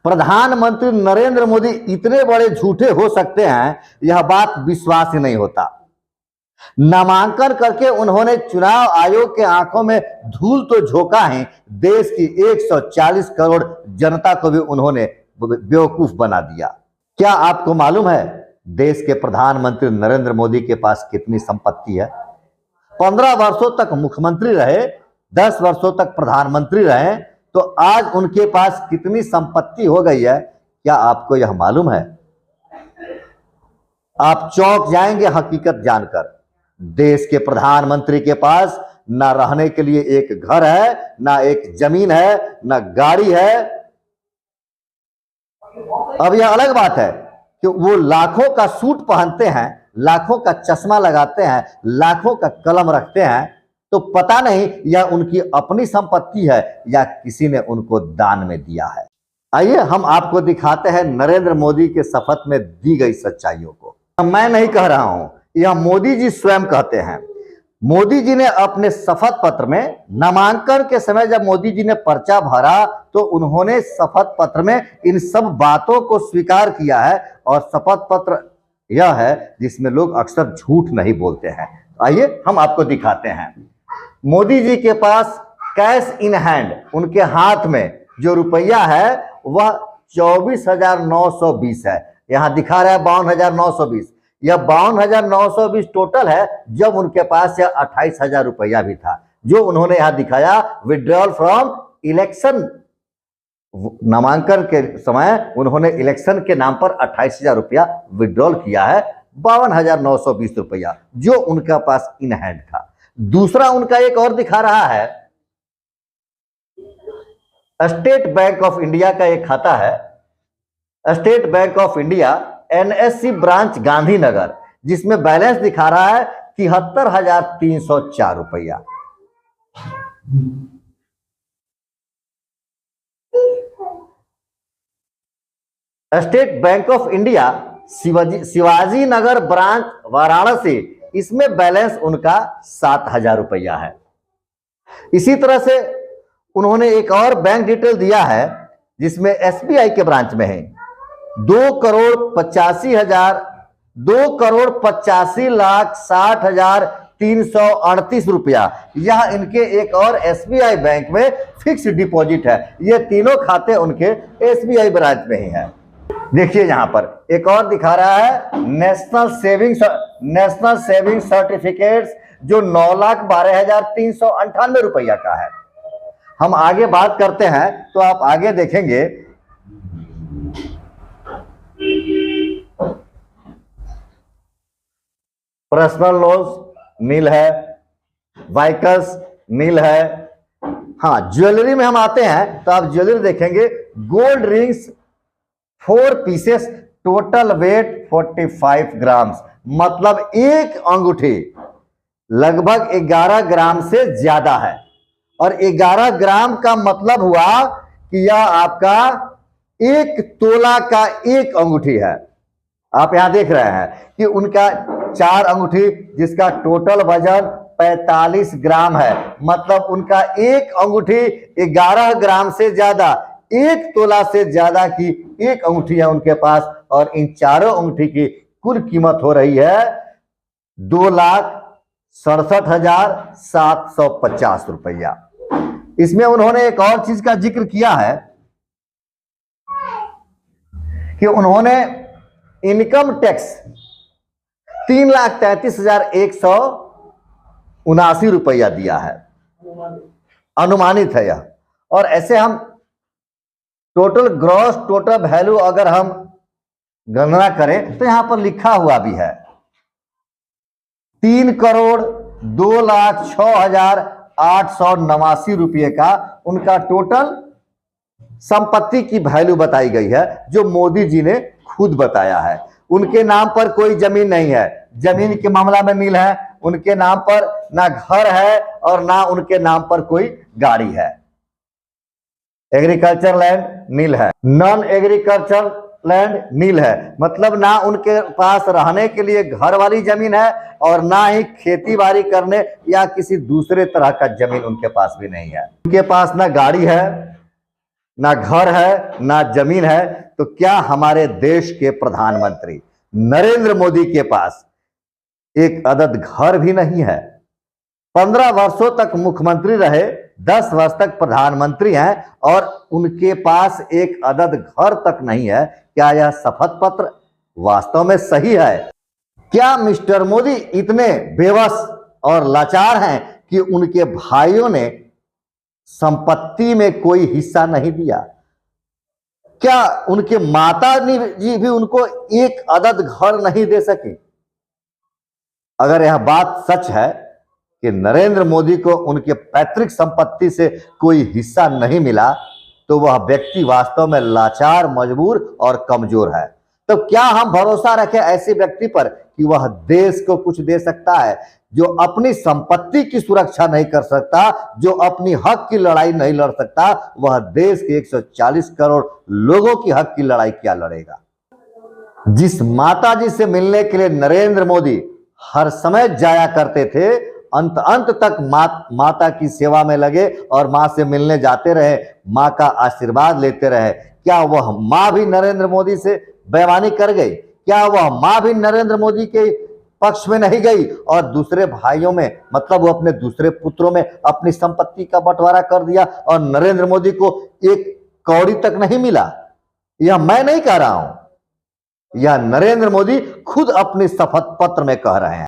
प्रधानमंत्री नरेंद्र मोदी इतने बड़े झूठे हो सकते हैं, यह बात विश्वास ही नहीं होता। नामांकन करके उन्होंने चुनाव आयोग के आंखों में धूल तो झोंका है, देश की 140 करोड़ जनता को भी उन्होंने बेवकूफ बना दिया। क्या आपको मालूम है देश के प्रधानमंत्री नरेंद्र मोदी के पास कितनी संपत्ति है? 15 वर्षों तक मुख्यमंत्री रहे, 10 वर्षों तक प्रधानमंत्री रहे, तो आज उनके पास कितनी संपत्ति हो गई है, क्या आपको यह मालूम है? आप चौंक जाएंगे हकीकत जानकर। देश के प्रधानमंत्री के पास ना रहने के लिए एक घर है, ना एक जमीन है, ना गाड़ी है। अब यह अलग बात है कि वो लाखों का सूट पहनते हैं, लाखों का चश्मा लगाते हैं, लाखों का कलम रखते हैं, तो पता नहीं यह उनकी अपनी संपत्ति है या किसी ने उनको दान में दिया है। आइए हम आपको दिखाते हैं नरेंद्र मोदी के शपथ में दी गई सच्चाइयों को। मैं नहीं कह रहा हूं, यह मोदी जी स्वयं कहते हैं। मोदी जी ने अपने शपथ पत्र में, नामांकन के समय जब मोदी जी ने पर्चा भरा तो उन्होंने शपथ पत्र में इन सब बातों को स्वीकार किया है, और शपथ पत्र यह है जिसमें लोग अक्सर झूठ नहीं बोलते हैं। आइए हम आपको दिखाते हैं। मोदी जी के पास कैश इन हैंड, उनके हाथ में जो रुपया है वह 24,920 है। यहां दिखा रहा है 52,920। यह 52,920 टोटल है, जब उनके पास यह 28,000 रुपया भी था, जो उन्होंने यहां दिखाया विड्रॉल फ्रॉम इलेक्शन। नामांकन के समय उन्होंने इलेक्शन के नाम पर 28,000 रुपया विड्रॉल किया है, 52,920 रुपया जो उनका पास इन हैंड था। दूसरा उनका एक और दिखा रहा है, स्टेट बैंक ऑफ इंडिया का एक खाता है, state bank of India NSC branch Gandhinagar, जिसमें बैलेंस दिखा रहा है 73,304 रुपया। State bank of India Shivaji Nagar branch Varanasi, इसमें बैलेंस उनका 7,000 रुपया है। इसी तरह से उन्होंने एक और बैंक डिटेल दिया है जिसमें SBI के ब्रांच में है 2,85,60,338 रुपया। यह इनके एक और SBI बैंक में फिक्स डिपॉजिट है। ये तीनों खाते उनके SBI ब्रांच में ही है। देखिए यहां पर एक और दिखा रहा है नेशनल सेविंग सर्टिफिकेट्स, जो 9,12,398 रुपया का है। हम आगे बात करते हैं तो आप आगे देखेंगे पर्सनल लोन्स नील है, व्हीकल्स नील है। हाँ, ज्वेलरी में हम आते हैं तो आप ज्वेलरी देखेंगे, gold rings 4 pieces, total weight 45 grams, मतलब एक अंगूठी लगभग 11 ग्राम से ज्यादा है। और 11 ग्राम का मतलब हुआ कि यह आपका 1 तोला का एक अंगूठी है। आप यहां देख रहे हैं कि उनका 4 अंगूठी, जिसका टोटल वजन 45 ग्राम है, मतलब उनका एक अंगूठी 11 ग्राम से ज्यादा, 1 तोला से ज्यादा की एक अंगूठी है उनके पास। और इन चारों अंगूठी की कुल कीमत हो रही है 2,67,750 रुपया। इसमें उन्होंने एक और चीज का जिक्र किया है कि उन्होंने इनकम टैक्स 3,33,179 रुपया दिया है, अनुमानित है यह। और ऐसे हम टोटल ग्रॉस टोटल वैल्यू अगर हम गणना करें तो यहां पर लिखा हुआ भी है 3,02,06,889 रुपये का उनका टोटल संपत्ति की वैल्यू बताई गई है, जो मोदी जी ने खुद बताया है। उनके नाम पर कोई जमीन नहीं है, जमीन के मामला में नील है। उनके नाम पर ना घर है और ना उनके नाम पर कोई गाड़ी है। एग्रीकल्चर लैंड नील है, नॉन एग्रीकल्चर लैंड नील है, मतलब ना उनके पास रहने के लिए घर वाली जमीन है और ना ही खेती बाड़ी करने या किसी दूसरे तरह का जमीन उनके पास भी नहीं है। उनके पास ना गाड़ी है, ना घर है ना जमीन है, तो क्या हमारे देश के प्रधानमंत्री नरेंद्र मोदी के पास एक अदद घर भी नहीं है? 15 वर्षों तक मुख्यमंत्री रहे, 10 वर्ष तक प्रधानमंत्री हैं और उनके पास एक अदद घर तक नहीं है। क्या यह शपथ पत्र वास्तव में सही है? क्या मिस्टर मोदी इतने बेबस और लाचार हैं कि उनके भाइयों ने संपत्ति में कोई हिस्सा नहीं दिया? क्या उनके माता जी भी उनको एक अदद घर नहीं दे सके? अगर यह बात सच है कि नरेंद्र मोदी को उनके पैतृक संपत्ति से कोई हिस्सा नहीं मिला, तो वह व्यक्ति वास्तव में लाचार, मजबूर और कमजोर है। तो क्या हम भरोसा रखें ऐसे व्यक्ति पर कि वह देश को कुछ दे सकता है, जो अपनी संपत्ति की सुरक्षा नहीं कर सकता, जो अपनी हक की लड़ाई नहीं लड़ सकता? वह देश के 140 करोड़ लोगों की हक की लड़ाई क्या लड़ेगा? जिस माताजी से मिलने के लिए नरेंद्र मोदी हर समय जाया करते थे, अंत तक माता की सेवा में लगे और मां से मिलने जाते रहे, मां का आशीर्वाद लेते रहे। क्या वह मां भी नरेंद्र मोदी से बेईमानी कर गई? क्या वह मां भी नरेंद्र मोदी के पक्ष में नहीं गई और दूसरे भाइयों में, मतलब वो अपने दूसरे पुत्रों में अपनी संपत्ति का बंटवारा कर दिया और नरेंद्र मोदी को एक कौड़ी तक नहीं मिला? यह मैं नहीं कह रहा हूं, यह नरेंद्र मोदी खुद अपने शपथ पत्र में कह रहे हैं।